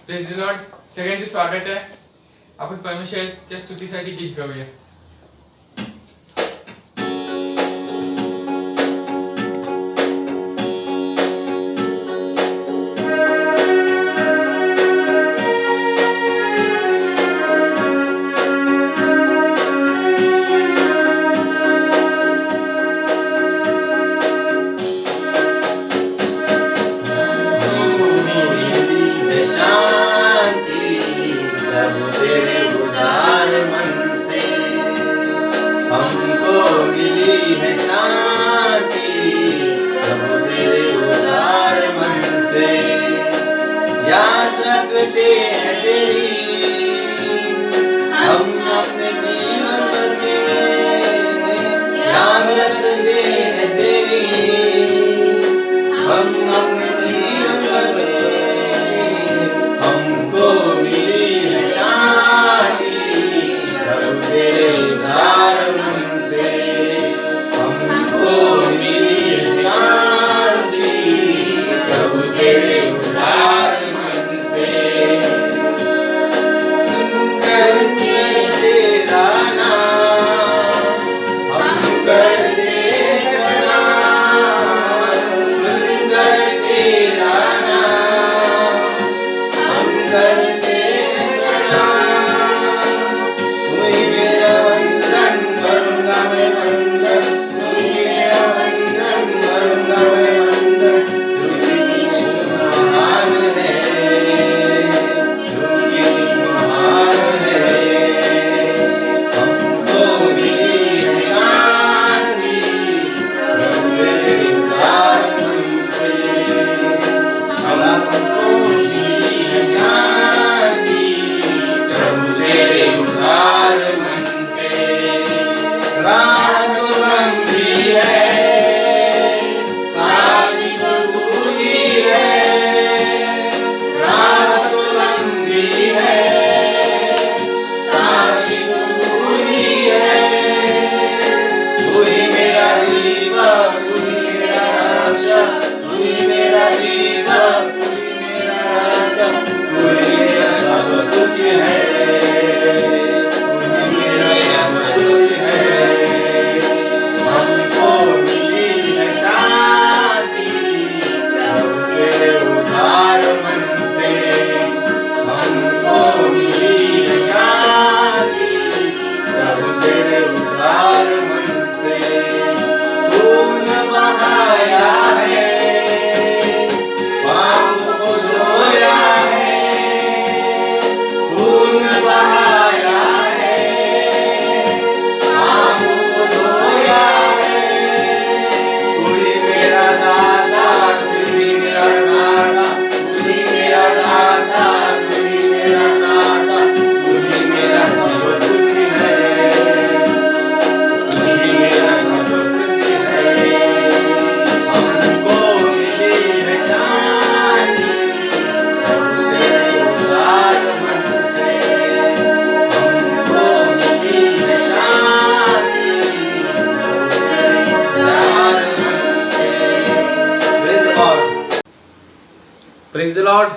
Praise the Lord. सगळ्यांचे स्वागत आहे. आपण परमेश्वराच्या स्तुतीसाठी गीत गाऊया. याद रखते हैं तेरी हम अपने जीवन में, याद रखते हैं तेरी हम अपने जीवन में, हमको मिली है शांति प्रभु तेरे उदार मन से, हमको मिली है शांति प्रभु तेरे उदार प्रेज द लॉर्ड.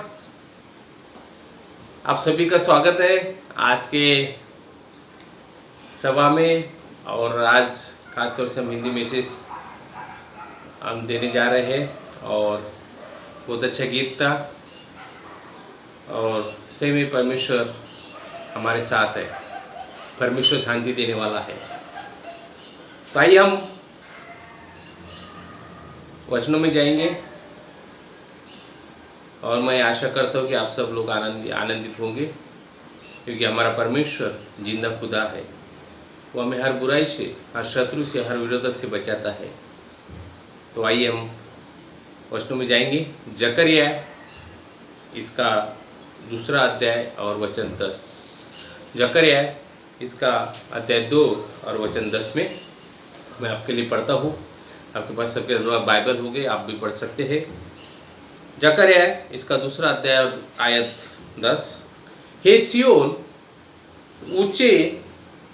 आप सभी का स्वागत है आज के सभा में. और आज खास तौर से हम हिंदी मैसेज हम देने जा रहे हैं और बहुत अच्छा गीत था और सही में परमेश्वर हमारे साथ है. परमेश्वर शांति देने वाला है. तो आइए हम वचनों में जाएंगे और मैं आशा करता हूँ कि आप सब लोग आनंदित होंगे क्योंकि हमारा परमेश्वर जिंदा खुदा है. वो हमें हर बुराई से, हर शत्रु से, हर विरोधक से बचाता है. तो आइए हम वचनों में जाएंगे. जकरिया इसका 2 अध्याय और वचन 10. जकरिया इसका अध्याय 2 और वचन 10 में मैं आपके लिए पढ़ता हूँ. आपके पास सबके बाइबल होंगे, आप भी पढ़ सकते हैं. जकरिया इसका 2 अध्याय और आयत 10. हे सियोन, ऊंचे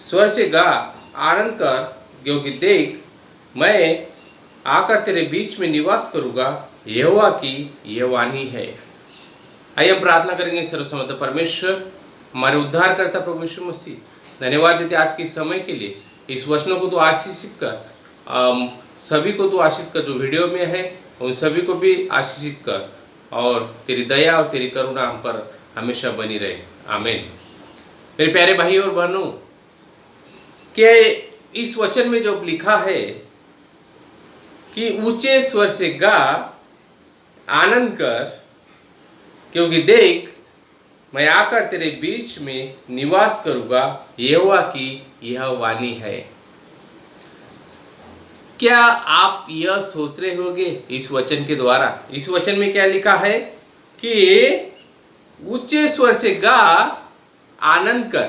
स्वर से गा, आनंद कर, क्योंकि देख मैं आकर तेरे बीच में निवास करूँगा. यहोवा की यह वाणी है. आइए हम प्रार्थना करेंगे। सर्वसमर्थ परमेश्वर, हमारे उद्धारकर्ता प्रभु यीशु मसीह, धन्यवाद देते आज के समय के लिए। इस वचनों को तो आशीषित कर, सभी को तो आशीषित कर, जो वीडियो में है उन सभी को भी आशीषित कर, और तेरी दया और तेरी करुणा हम पर हमेशा बनी रहे। आमीन। मेरे प्यारे भाई और बहनों, क्या इस वचन में जो लिखा है कि ऊंचे स्वर से गा, आनंद कर, क्योंकि देख मैं आकर तेरे बीच में निवास करूंगा, यहोवा की यह वाणी है। क्या आप यह सोच रहे होंगे इस वचन के द्वारा? इस वचन में क्या लिखा है कि ऊंचे स्वर से गा, आनंद कर।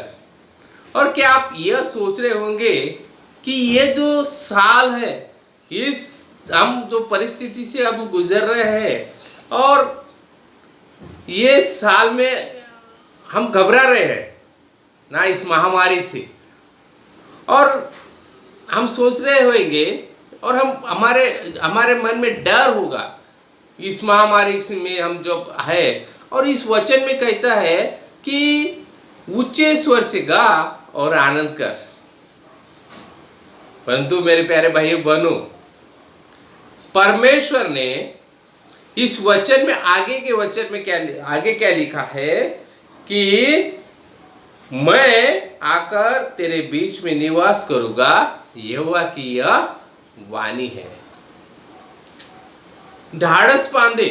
और क्या आप यह सोच रहे होंगे कि ये जो साल है, इस हम जो परिस्थिति से हम गुजर रहे हैं, और ये साल में हम घबरा रहे हैं ना इस महामारी से, और हम सोच रहे होंगे और हमारे मन में डर होगा इस महामारी में हम जो है। और इस वचन में कहता है कि ऊंचे स्वर से गा और आनंद कर। परंतु मेरे प्यारे भाइयों बहनों, परमेश्वर ने इस वचन में आगे के वचन में क्या लिखा है कि मैं आकर तेरे बीच में निवास करूंगा, यहोवा की यह वाणी है। ढाढ़स बांधे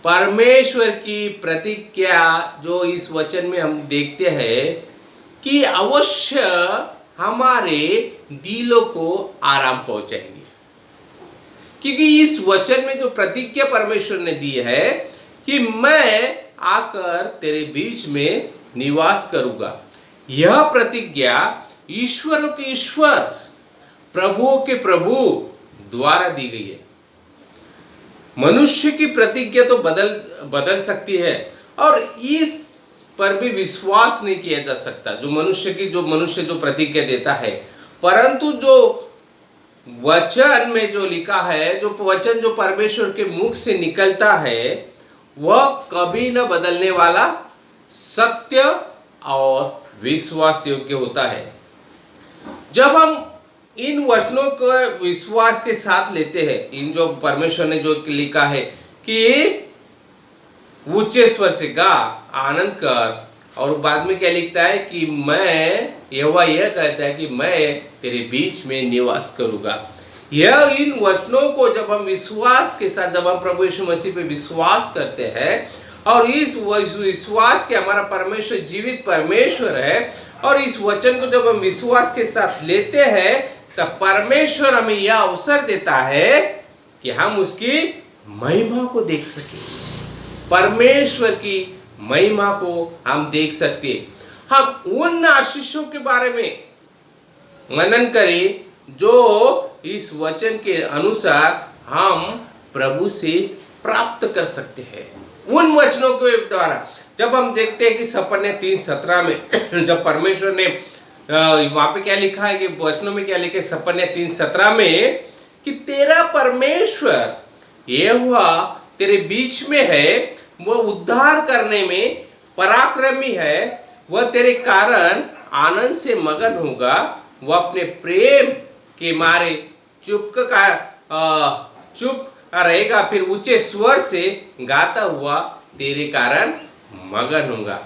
परमेश्वर की प्रतिज्ञा जो इस वचन में हम देखते हैं कि अवश्य हमारे दिलों को आराम पहुंचाएंगे, क्योंकि इस वचन में जो प्रतिज्ञा परमेश्वर ने दी है कि मैं आकर तेरे बीच में निवास करूंगा, यह प्रतिज्ञा ईश्वरों के ईश्वर, प्रभुओं के प्रभु द्वारा दी गई है। मनुष्य की प्रतिज्ञा तो बदल सकती है, और इस पर भी विश्वास नहीं किया जा सकता जो मनुष्य जो प्रतिज्ञा देता है। परंतु जो वचन में जो लिखा है, जो वचन जो परमेश्वर के मुख से निकलता है, वह कभी न बदलने वाला, सत्य और विश्वास योग्य होता है। जब हम इन वचनों को विश्वास के साथ लेते हैं, इन जो परमेश्वर ने जो लिखा है कि ऊंचे स्वर से गा, आनंद कर, और बाद में क्या लिखता है कि मैं, यहोवा यह कहता है कि मैं तेरे बीच में निवास करूंगा। यह इन वचनों को जब हम विश्वास के साथ, जब हम प्रभु यीशु मसीह पे विश्वास करते हैं, और इस विश्वास के हमारा परमेश्वर जीवित परमेश्वर है, और इस वचन को जब हम विश्वास के साथ लेते हैं, तब परमेश्वर हमें यह अवसर देता है कि हम उसकी महिमा को देख सके, परमेश्वर की महिमा को हम देख सकते। हम उन आशीषों के बारे में मनन करें जो इस वचन के अनुसार हम प्रभु से प्राप्त कर सकते हैं। उन वचनों के द्वारा जब हम देखते हैं कि सपने 3:17 में जब परमेश्वर ने वहां पे क्या लिखा है कि वचनों में क्या लिखा है, सपने 3:17 में कि तेरा परमेश्वर यहोवा तेरे बीच में है, वह उद्धार करने में पराक्रमी है, वह तेरे कारण आनंद से मगन होगा, वह अपने प्रेम के मारे चुप रहेगा, फिर ऊंचे स्वर से गाता हुआ तेरे कारण मगन होगा।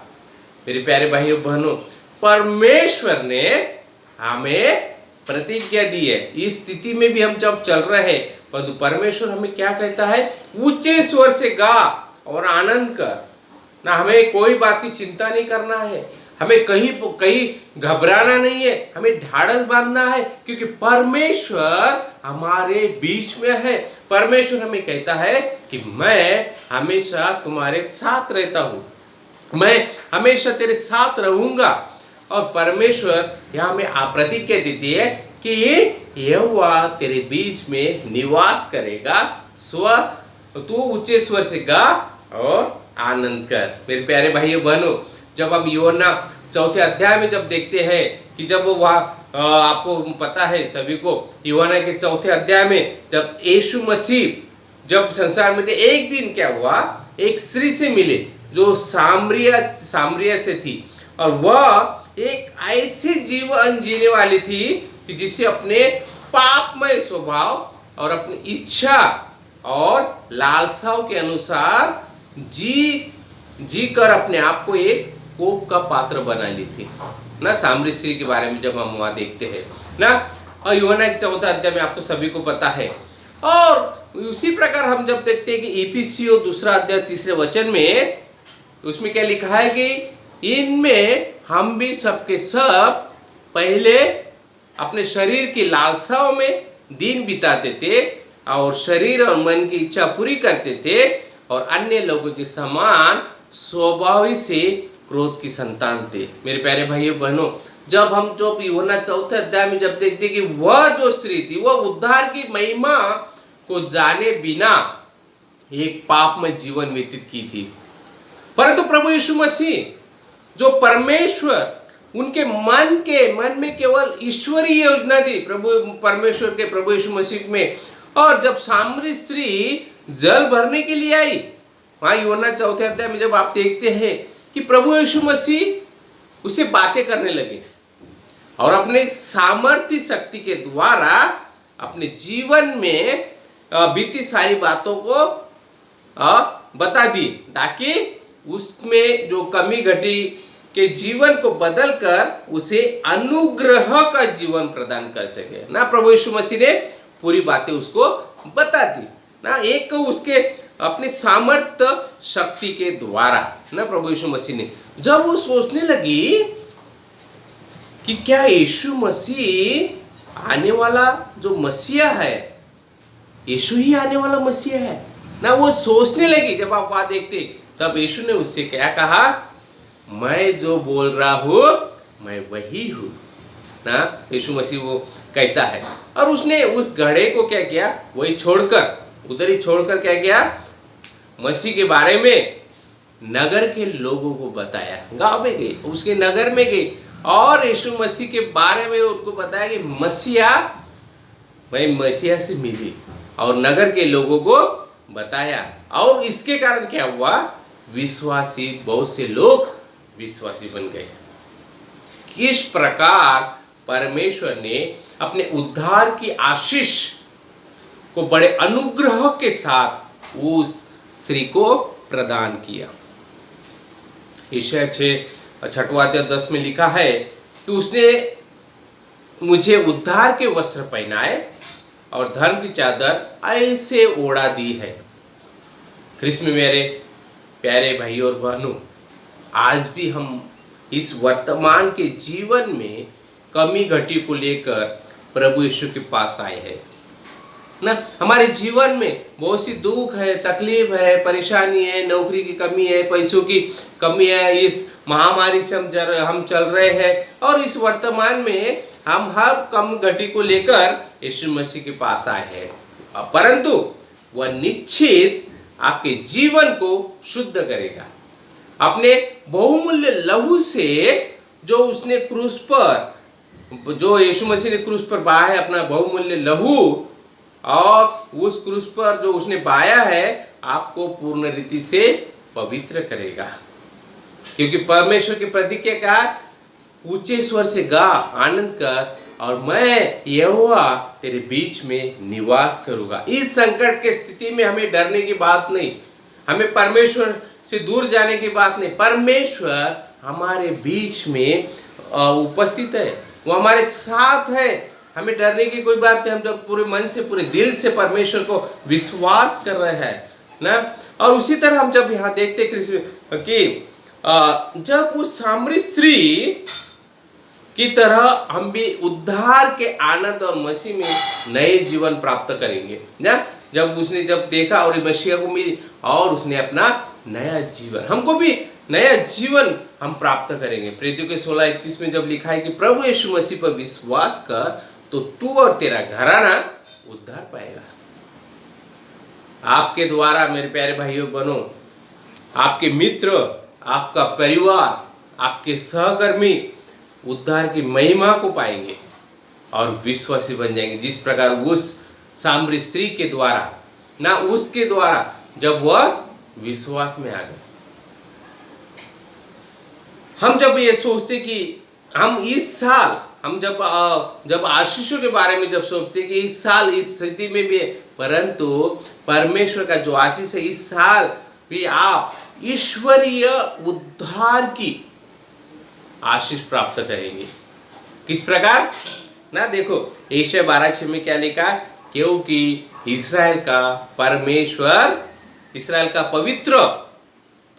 मेरे प्यारे भाइयों बहनों, परमेश्वर ने हमें प्रतिज्ञा दी है। इस स्थिति में भी हम जब चल रहे हैं, परंतु परमेश्वर हमें क्या कहता है, ऊंचे स्वर से गा और आनंद कर। ना हमें कोई बात की चिंता नहीं करना है, हमें कहीं घबराना नहीं है, हमें ढाढ़स बांधना है, क्योंकि परमेश्वर हमारे बीच में है। परमेश्वर हमें कहता है कि मैं हमेशा तुम्हारे साथ रहता हूँ, मैं हमेशा तेरे साथ रहूंगा। और परमेश्वर यहाँ में प्रतिज्ञा देती है कि यहोवा तेरे बीच में निवास करेगा, तू ऊंचे स्वर से गा और आनंद कर। मेरे प्यारे भाइयों बहनों, जब हम यूहन्ना 4 अध्याय में जब देखते हैं कि जब वो आपको पता है सभी को, यूहन्ना के 4 अध्याय में जब यीशु मसीह जब संसार में थे, एक दिन क्या हुआ, एक स्त्री से मिले जो सामरिया से थी, और वह एक ऐसे जीवन जीने वाली थी कि जिसे अपने पापमय स्वभाव और अपनी इच्छा और लालसाओं के अनुसार जी कर अपने आप को एक कोप का पात्र बना ली थी ना। सामरी स्त्री के बारे में जब हम वहां देखते हैं ना, और यूहन्ना के 4 अध्याय में आपको सभी को पता है। और उसी प्रकार हम जब देखते हैं कि इफिसियों 2 अध्याय 3 वचन में, उसमें क्या लिखा है कि इनमें हम भी सबके सब पहले अपने शरीर की लालसाओं में दिन बिताते थे और शरीर और मन की इच्छा पूरी करते थे, और अन्य लोगों के समान स्वभाव से क्रोध की संतान थे। मेरे प्यारे भाइयों बहनों, जब हम जो यूहन्ना 4 अध्याय में जब देखते कि वह जो स्त्री थी वह उद्धार की महिमा को जाने बिना एक पापमय जीवन व्यतीत की थी, परंतु प्रभु यीशु मसीह जो परमेश्वर उनके मन में केवल ईश्वरीय योजना थी परमेश्वर के प्रभु यीशु मसीह में। और जब सामरी स्त्री जल भरने के लिए आई, वहां यूहन्ना 4 अध्याय में जब आप देखते हैं कि प्रभु यीशु मसीह उससे बातें करने लगे और अपने सामर्थ्य शक्ति के द्वारा अपने जीवन में बीती सारी बातों को बता दी, ताकि उसमें जो कमी घटी के जीवन को बदलकर उसे अनुग्रह का जीवन प्रदान कर सके ना। प्रभु यीशु मसीह ने पूरी बातें उसको बता दी ना, एक उसके अपने सामर्थ्य शक्ति के द्वारा ना। प्रभु यीशु मसीह ने जब वो सोचने लगी कि क्या यीशु मसीह आने वाला जो मसीहा है, यीशु ही आने वाला मसीहा है ना, वो सोचने लगी। जब आप वहां देखते तब यीशु ने उससे क्या कहा, मैं जो बोल रहा हूं मैं वही हूं ना। यीशु मसीह वो कहता है, और उसने उस घड़े को क्या किया, वही छोड़कर उधर ही छोड़कर क्या किया, मसीह के बारे में नगर के लोगों को बताया। गांव में गई, उसके नगर में गई और यीशु मसीह के बारे में उनको बताया कि मसीहा, मैं मसीहा से मिली, और नगर के लोगों को बताया। और इसके कारण क्या हुआ, विश्वासी बहुत से लोग विश्वासी बन गए। किस प्रकार परमेश्वर ने अपने उद्धार की आशीष को बड़े अनुग्रह के साथ उस स्त्री को प्रदान किया। यशायाह 6 अध्याय 10 में लिखा है कि उसने मुझे उद्धार के वस्त्र पहनाए और धर्म की चादर ऐसे ओढ़ा दी है। कृष्ण में मेरे प्यारे भाइयों और बहनों, आज भी हम इस वर्तमान के जीवन में कमी घटी को लेकर प्रभु यीशु के पास आए हैं ना। हमारे जीवन में बहुत सी दुख है, तकलीफ है, परेशानी है, नौकरी की कमी है, पैसों की कमी है, इस महामारी से हम चल रहे हैं, और इस वर्तमान में हम हर कम घटी को लेकर यीशु मसीह के पास आए हैं, परंतु वह निश्चित आपके जीवन को शुद्ध करेगा। अपने बहुमूल्य लहू से जो उसने क्रूस पर, जो यीशु मसीह ने क्रूस पर बहाया है अपना बहुमूल्य लहू, और उस क्रूस पर जो उसने बहाया है आपको पूर्ण रीति से पवित्र करेगा। क्योंकि परमेश्वर की प्रतिज्ञा का, ऊंचे स्वर से गा, आनंद कर, और मैं यहोवा तेरे बीच में निवास करूंगा। इस संकट के स्थिति में हमें डरने की बात नहीं, हमें परमेश्वर से दूर जाने की बात नहीं। परमेश्वर हमारे बीच में उपस्थित है, वो हमारे साथ है, हमें डरने की कोई बात नहीं। हम जब पूरे मन से, पूरे दिल से परमेश्वर को विश्वास कर रहे हैं ना। और उसी तरह हम जब यहाँ देखते कि जब उस सामरी स्त्री की तरह हम भी उद्धार के आनंद और मसीह में नए जीवन प्राप्त करेंगे ना। जब उसने जब देखा और मसीह को मिली, और उसने अपना नया जीवन, हमको भी नया जीवन हम प्राप्त करेंगे। प्रेरितों के 16:31 में जब लिखा है कि प्रभु यीशु मसीह पर विश्वास कर तो तू और तेरा घराना उद्धार पाएगा। आपके द्वारा मेरे प्यारे भाइयों बहनों, आपके मित्र, आपका परिवार, आपके सहकर्मी उद्धार की महिमा को पाएंगे और विश्वासी बन जाएंगे। जिस प्रकार उस सामरी स्त्री के द्वारा ना, उसके द्वारा जब वह विश्वास में आ गए। हम जब ये सोचते कि हम इस साल, हम जब आशीषों के बारे में जब सोचते कि इस साल इस स्थिति में भी है, परंतु परमेश्वर का जो आशीष है, इस साल भी आप ईश्वरीय उद्धार की आशीष प्राप्त करेंगे। किस प्रकार ना, देखो यशायाह 12:6 में क्या लिखा है, क्योंकि इस्राएल का परमेश्वर, इस्राएल का पवित्र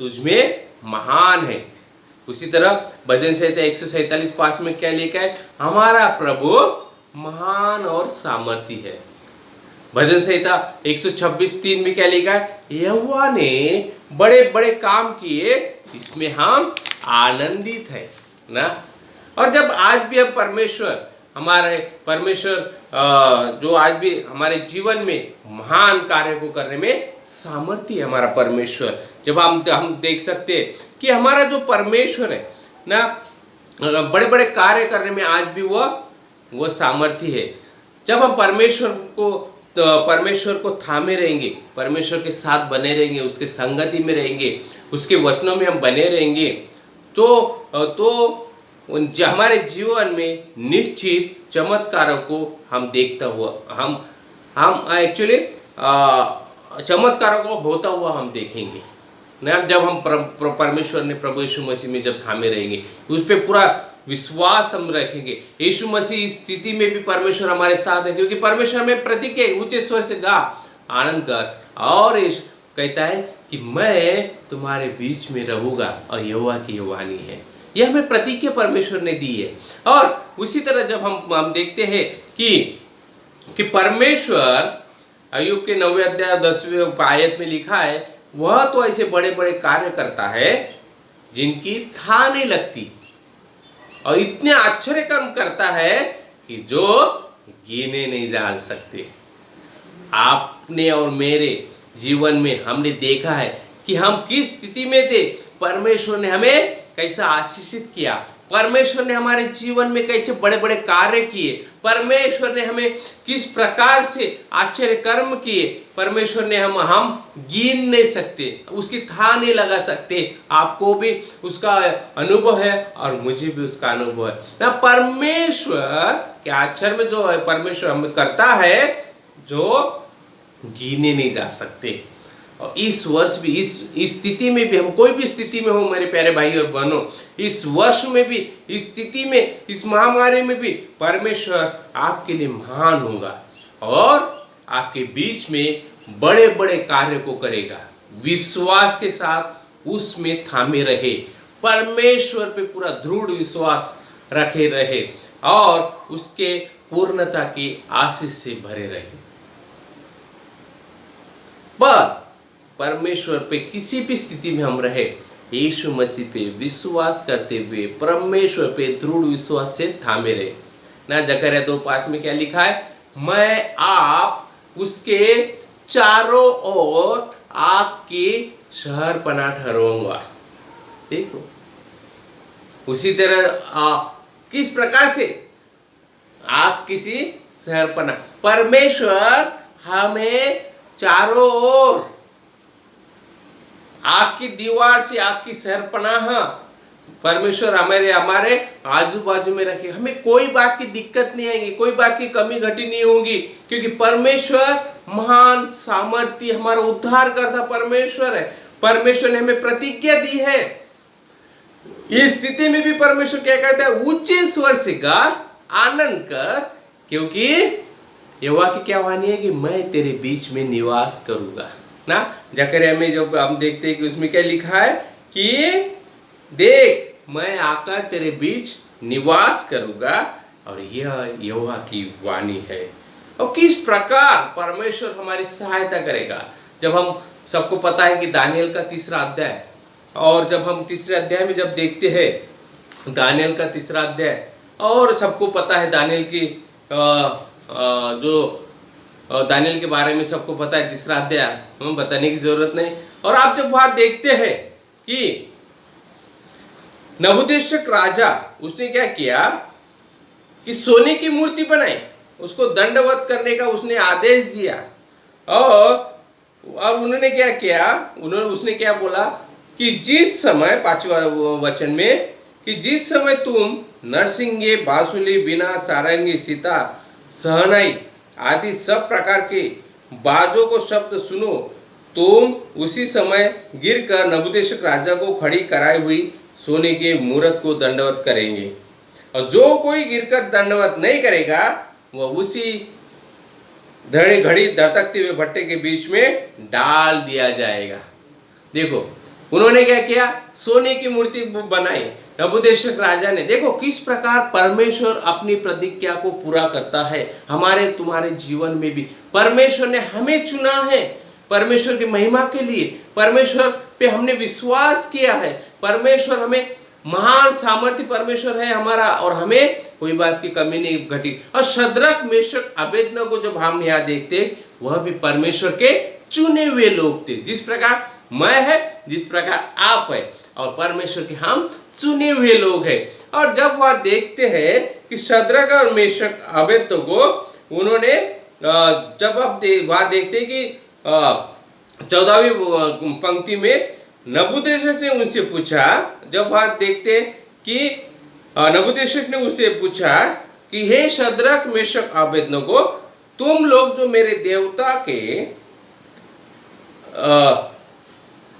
तुझमें महान है। उसी तरह भजन संहिता 147:5 में क्या लिखा है, हमारा प्रभु महान और सामर्थी है। भजन संहिता 126:3 में क्या लिखा है, यहोवा ने बड़े बड़े काम किए, इसमें हम आनंदित है ना। और जब आज भी हम परमेश्वर, हमारे परमेश्वर जो आज भी हमारे जीवन में महान कार्य को करने में सामर्थ्य है हमारा परमेश्वर। जब हम देख सकते हैं कि हमारा जो परमेश्वर है ना, बड़े बड़े कार्य करने में आज भी वह सामर्थ्य है। जब हम परमेश्वर को थामे रहेंगे, परमेश्वर के साथ बने रहेंगे, उसके संगति में रहेंगे, उसके वचनों में हम बने रहेंगे, तो हमारे जीवन में निश्चित चमत्कारों को हम देखता हुआ, हम एक्चुअली चमत्कारों को होता हुआ हम देखेंगे ना। जब हम परमेश्वर ने प्रभु यीशु मसीह में जब थामे रहेंगे, उस पर पूरा विश्वास हम रखेंगे। यीशु मसीह इस स्थिति में भी परमेश्वर हमारे साथ है, क्योंकि परमेश्वर में प्रतीक है, ऊंचे स्वर से गा, आनंद कर, और कहता है कि मैं तुम्हारे बीच में रहूंगा, और यहोवा की वाणी है। यह हमें प्रतिज्ञा परमेश्वर ने दी है। और उसी तरह जब हम देखते हैं कि परमेश्वर, अय्यूब के 9वें अध्याय 10वें आयत में लिखा है, वह तो ऐसे बड़े बड़े कार्य करता है जिनकी था नहीं लगती, और इतने आश्चर्य कर्म करता है कि जो गिने नहीं जा सकते। आपने और मेरे जीवन में हमने देखा है कि हम किस स्थिति में थे, परमेश्वर ने हमें कैसा आशीषित किया, परमेश्वर ने हमारे जीवन में कैसे बड़े बड़े कार्य किए, परमेश्वर ने हमें किस प्रकार से आश्चर्य कर्म किए, परमेश्वर ने हम गिन नहीं सकते, उसकी था नहीं लगा सकते। आपको भी उसका अनुभव है और मुझे भी उसका अनुभव है ना। परमेश्वर के आश्चर्य में जो है परमेश्वर हमें करता है, जो गिने नहीं जा सकते। और इस वर्ष भी, इस स्थिति में भी, हम कोई भी स्थिति में हो मेरे प्यारे भाई और बहनों, इस वर्ष में भी, इस स्थिति में, इस महामारी में भी परमेश्वर आपके लिए महान होगा और आपके बीच में बड़े बड़े कार्य को करेगा। विश्वास के साथ उसमें थामे रहे, परमेश्वर पे पूरा दृढ़ विश्वास रखे रहे और उसके पूर्णता की आशीष से भरे रहे। पर परमेश्वर पे किसी भी स्थिति में हम रहे, यीशु मसीह पे विश्वास करते हुए परमेश्वर पे दृढ़ विश्वास से थामे रहे ना। जकरयाह 2:5 में क्या लिखा है, मैं आप उसके चारों ओर आपकी शहरपनाह ठहराऊंगा। देखो उसी तरह किस प्रकार से आप किसी शहरपनाह, परमेश्वर हमें चारों ओर आपकी दीवार से, आपकी शहरपनाह परमेश्वर हमारे आजू बाजू में रखे। हमें कोई बात की दिक्कत नहीं आएगी, कोई बात की कमी घटी नहीं होगी, क्योंकि परमेश्वर महान सामर्थ्य, हमारा उद्धार करता परमेश्वर है। परमेश्वर ने हमें प्रतिज्ञा दी है। इस स्थिति में भी परमेश्वर क्या कहता है, ऊंचे स्वर से गा, आनंद कर, क्योंकि यहोवा की क्या वाणी है कि मैं तेरे बीच में निवास करूंगा ना। जकरयाह में जब हम देखते हैं कि उसमें क्या लिखा है कि देख मैं आकर तेरे बीच निवास करूंगा, और यह यहोवा की वाणी है। और किस प्रकार परमेश्वर हमारी सहायता करेगा। जब हम, सबको पता है कि दानियल का 3रा अध्याय, और जब हम 3रे अध्याय में जब देखते हैं दानियल का 3रा अध्याय, और सबको पता है दानियल की जो दानियल के बारे में सबको पता है, 3रा अध्याय हमें बताने की जरूरत नहीं। और आप जब वहां देखते हैं कि नबूकदनेस्सर राजा, उसने क्या किया कि सोने की मूर्ति बनाई, उसको दंडवत करने का उसने आदेश दिया, और और उन्होंने क्या किया, उसने क्या बोला कि जिस समय, 5वां वचन में, कि जिस समय तुम नरसिंगे, बांसुरी, वीणा, सारंगी, सितार, सहनाई आदि सब प्रकार के बाजों को शब्द सुनो, तुम उसी समय गिरकर नबूकदनेस्सर राजा को खड़ी कराई हुई सोने के मूरत को दंडवत करेंगे, और जो कोई गिरकर दंडवत नहीं करेगा वह उसी घड़ी दरकते हुए भट्टे के बीच में डाल दिया जाएगा। देखो उन्होंने क्या किया, सोने की मूर्ति बनाई नबूकदनेस्सर राजा ने। देखो किस प्रकार परमेश्वर अपनी प्रतिज्ञा को पूरा करता है हमारे तुम्हारे जीवन में भी। परमेश्वर ने हमें चुना है परमेश्वर की महिमा के लिए, परमेश्वर पे हमने विश्वास किया है, परमेश्वर हमें महान सामर्थ्य परमेश्वर है हमारा, और हमें कोई बात की कमी नहीं घटी। और शद्रक, मेशक, अबेदनगो को जब हम यहाँ देखते, वह भी परमेश्वर के चुने हुए लोग थे। जिस प्रकार मैं है, जिस प्रकार आप है, और परमेश्वर के हम चुने हुए लोग हैं। और जब वह देखते हैं कि शद्रक और मेशक, अबेदनगो उन्होंने जब आप वहां देखते कि 14वीं पंक्ति में नबूकदनेस्सर ने उनसे पूछा, जब वहां देखते कि नबूकदनेस्सर ने उससे पूछा कि हे शद्रक, मेशक, अबेदनगो, तुम लोग जो मेरे देवता के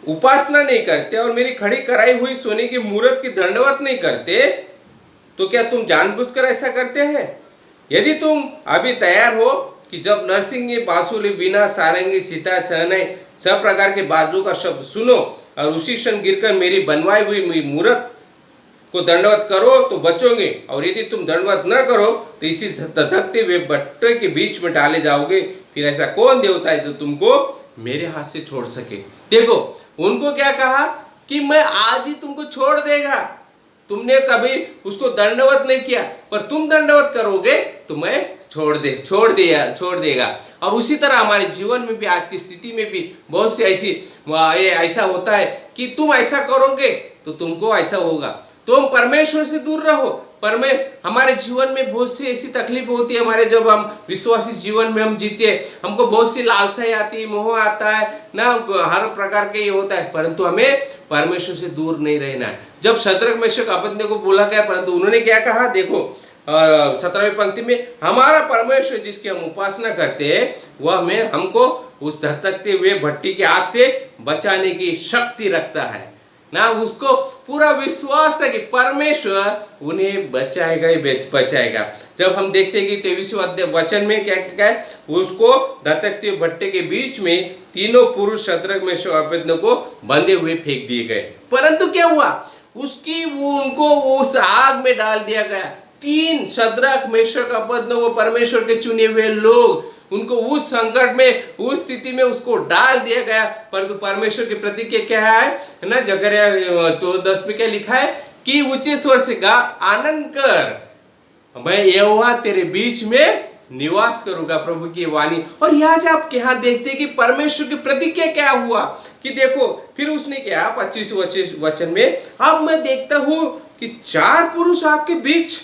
उपासना नहीं करते और मेरी खड़ी कराई हुई सोने की मूरत की दंडवत नहीं करते, तो क्या तुम जानबूझकर ऐसा करते हैं? यदि तुम अभी तैयार हो कि जब नरसिंगे, बांसुरी, वीणा, सारंगी, सितार, सहनाई सब प्रकार के बाजों का शब्द सुनो और उसी क्षण गिरकर मेरी बनवाई हुई मूरत को दंडवत करो तो बचोगे, और यदि तुम दंडवत न करो तो इसी धधकते हुए भट्टे के बीच में डाले जाओगे। फिर ऐसा कौन देवता है जो तुमको मेरे हाथ से छोड़ सके? देखो उनको क्या कहा कि मैं आज ही तुमको छोड़ देगा, तुमने कभी उसको दंडवत नहीं किया, पर तुम दंडवत करोगे तो मैं छोड़ देगा। और उसी तरह हमारे जीवन में भी, आज की स्थिति में भी बहुत सी ऐसा होता है कि तुम ऐसा करोगे तो तुमको ऐसा होगा। तुम परमेश्वर से दूर रहो, पर हमारे जीवन में बहुत सी ऐसी तकलीफ होती है, हमारे जब हम विश्वासी जीवन में हम जीते, हमको बहुत सी लालसाएं आती है, मोह आता है ना, हर प्रकार के ये होता है, परंतु हमें परमेश्वर से दूर नहीं रहना है। जब शद्रक, मेशक, अबेदनगो को बोला गया, परंतु उन्होंने क्या कहा, देखो 17वीं पंक्ति में, हमारा परमेश्वर जिसकी हम उपासना करते हैं वह हमें हमको उस धधकते हुए भट्टी की आग से बचाने की शक्ति रखता है ना। उसको पूरा विश्वास था कि परमेश्वर उन्हें बचाएगा ही बचाएगा। जब हम देखते हैं कि 23वें वचन में क्या है, उसको धधकते हुए भट्टे के बीच में तीनों पुरुष शद्रक, मेशक, अबेदनगो को बंधे हुए फेंक दिए गए। परंतु क्या हुआ, उनको उस आग में डाल दिया गया। 3 शद्रक, मेशक, अबेदनगो परमेश्वर के चुने हुए लोग, उनको उस संकट में, उस स्थिति में उसको डाल दिया गया। परंतु परमेश्वर की प्रतिज्ञा क्या है ना, जकरिया तो 10 में क्या लिखा है कि ऊंचे स्वर से गा, आनंद कर, मैं यहोवा तेरे बीच में निवास करूंगा, प्रभु की वाणी। और यहाँ आप क्या देखते हैं कि परमेश्वर की प्रतिज्ञा क्या हुआ कि देखो फिर उसने क्या 25 वचन में, अब मैं देखता हूं कि 4 पुरुष आग के बीच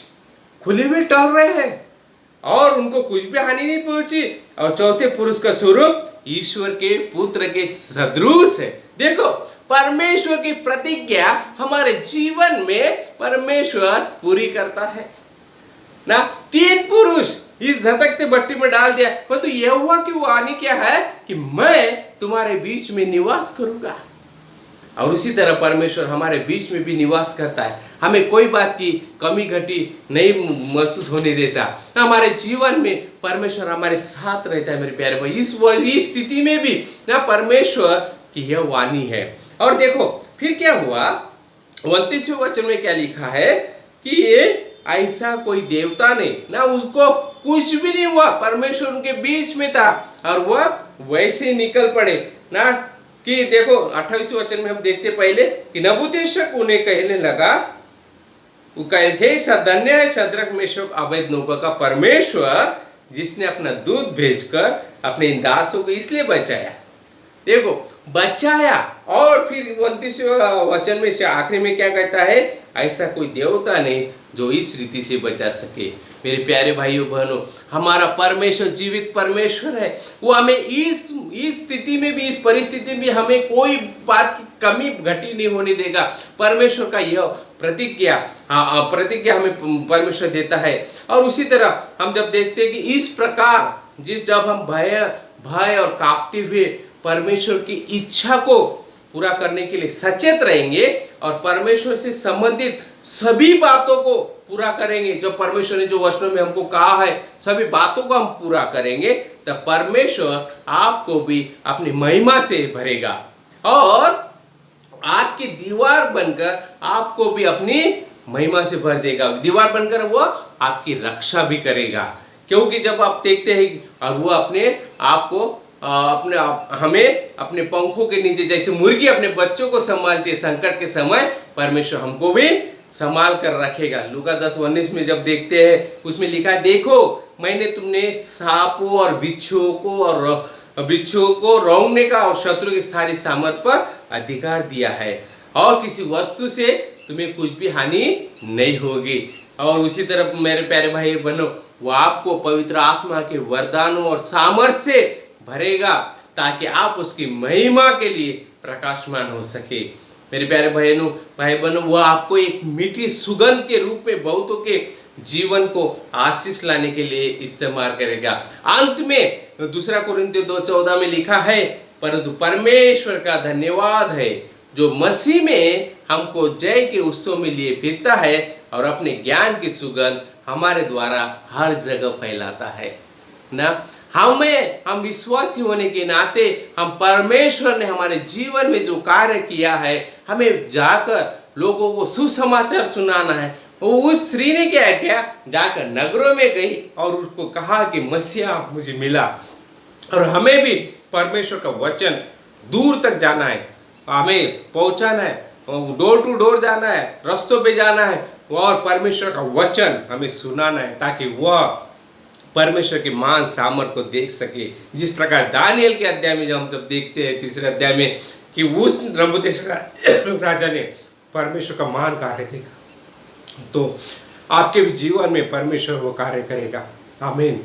खुले में टल रहे हैं और उनको कुछ भी हानि नहीं पहुंची, और चौथे पुरुष का स्वरूप ईश्वर के पुत्र के सदृश है। देखो परमेश्वर की प्रतिज्ञा हमारे जीवन में परमेश्वर पूरी करता है ना। 3 पुरुष इस धधकते भट्टी में डाल दिया, परंतु यहोवा की वाणी क्या है कि मैं तुम्हारे बीच में निवास करूंगा। और उसी तरह परमेश्वर हमारे बीच में भी निवास करता है, हमें कोई बात की कमी घटी नहीं महसूस होने देता। हमारे जीवन में परमेश्वर हमारे साथ रहता है मेरे प्यारे भाई। इस स्थिति में भी ना परमेश्वर की यह वाणी है। और देखो फिर क्या हुआ, 29वें वचन में क्या लिखा है कि ये ऐसा कोई देवता नहीं ना, उसको कुछ भी नहीं हुआ, परमेश्वर उनके बीच में था और वह वैसे ही निकल पड़े ना। कि देखो 28वें वचन में हम देखते पहले कि नबूकदनेस्सर उन्हें कहने लगा, वो कहे धन्य है शद्रक, मेशक, अबेदनगो का परमेश्वर, जिसने अपना दूत भेजकर अपने इन दासों को इसलिए बचाया। देखो बचाया, और फिर 29वें वचन में से आखिरी में क्या कहता है, ऐसा कोई देवता नहीं जो इस रीति से बचा सके। मेरे प्यारे भाइयों बहनों, हमारा परमेश्वर जीवित परमेश्वर है। वो हमें इस स्थिति में भी, इस परिस्थिति में हमें कोई बात की कमी घटी नहीं होने देगा। परमेश्वर का यह प्रतिज्ञा हमें परमेश्वर देता है। और उसी तरह हम जब देखते हैं कि इस प्रकार जब हम भय और कांपते हुए परमेश्वर की इच्छा को पूरा करने के लिए सचेत रहेंगे और परमेश्वर से संबंधित सभी बातों को पूरा करेंगे, जो परमेश्वर ने जो वचनों में हमको कहा है सभी बातों को हम पूरा करेंगे, तब परमेश्वर आपको भी अपनी महिमा से भरेगा और आपकी दीवार बनकर आपको भी अपनी महिमा से भर देगा। दीवार बनकर वो आपकी रक्षा भी करेगा, क्योंकि जब आप देखते हैं और वो अपने आप को हमें अपने पंखों के नीचे, जैसे मुर्गी अपने बच्चों को संभालती है संकट के समय, परमेश्वर हमको भी संभाल कर रखेगा। लूका 10:19 में जब देखते हैं उसमें लिखा है, देखो मैंने तुमने सांपों और बिच्छुओं को रौंदने का और शत्रु की सारी सामर्थ पर अधिकार दिया है और किसी वस्तु से तुम्हें कुछ भी हानि नहीं होगी। और उसी तरह मेरे प्यारे भाई बहनों, वो आपको पवित्र आत्मा के वरदानों और सामर्थ्य से भरेगा ताकि आप उसकी महिमा के लिए प्रकाशमान हो सके। मेरे प्यारे भाई बहनों, वो आपको एक मीठी सुगंध के रूप में बहुतों के जीवन को आशीष लाने के लिए इस्तेमाल करेगा। अंत में 2 कोरिन्थियों 2:14 में लिखा है, परंतु परमेश्वर का धन्यवाद है जो मसीह में हमको जय के उत्सव में लिए फिरता है और अपने ज्ञान की सुगंध हमारे द्वारा हर जगह फैलाता है ना। हम विश्वासी होने के नाते हम परमेश्वर ने हमारे जीवन में जो कार्य किया है, हमें जाकर लोगों को सुसमाचार सुनाना है। वो उस स्त्री ने क्या किया, जाकर नगरों में गई और उसको कहा कि मसीहा मुझे मिला। और हमें भी परमेश्वर का वचन दूर तक जाना है, हमें पहुंचाना है, डोर टू डोर जाना है, रास्तों पे जाना है और परमेश्वर का वचन हमें सुनाना है ताकि वह परमेश्वर के मान सामर्थ को देख सके। जिस प्रकार दानियल के अध्याय में जब हम तब देखते हैं 3 अध्याय में कि उस नबूकदनेस्सर राजा ने परमेश्वर का मान कार्य देखा, तो आपके भी जीवन में परमेश्वर वो कार्य करेगा। आमीन।